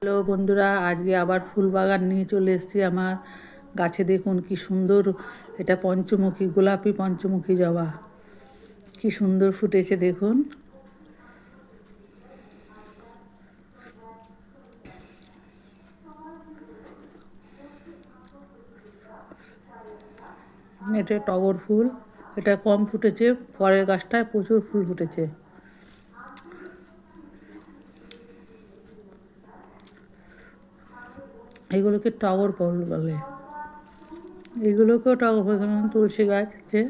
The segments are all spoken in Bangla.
হ্যালো বন্ধুরা, আজকে আবার ফুল বাগান নিয়ে চলে এসেছি আমার গাছে। দেখুন কি সুন্দর, এটা পঞ্চমুখী, গোলাপি পঞ্চমুখী জবা, কি সুন্দর ফুটেছে দেখুন। এটা টগর ফুল, এটা কম ফুটেছে, পরের গাছটায় প্রচুর ফুল ফুটেছে। এগুলোকে টগর ফুল বলে, এগুলোকেও টগর ফুল। তুলসী গাছ আছে,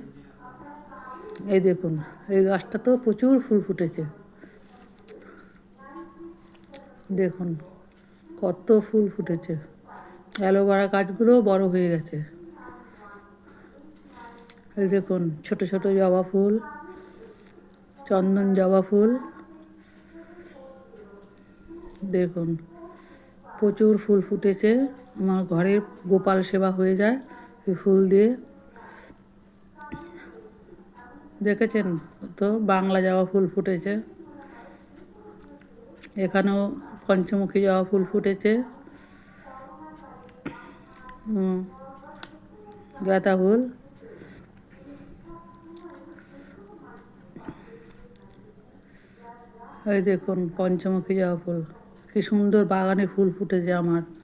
এই দেখুন, এই গাছটা তো প্রচুর ফুল ফুটেছে। দেখুন কত ফুল ফুটেছে। অ্যালোভেরা গাছগুলোও বড় হয়ে গেছে। এই দেখুন ছোট ছোট জবা ফুল, চন্দন জবা ফুল, দেখুন প্রচুর ফুল ফুটেছে। আমার ঘরে গোপাল সেবা হয়ে যায় এই ফুল দিয়ে। দেখেছেন তো বাংলা জবা ফুল ফুটেছে, এখানেও পঞ্চমুখী জবা ফুল ফুটেছে, গাঁদা ফুল। এই দেখুন পঞ্চমুখী জবা ফুল, কি সুন্দর বাগানে ফুল ফুটেছে আমার।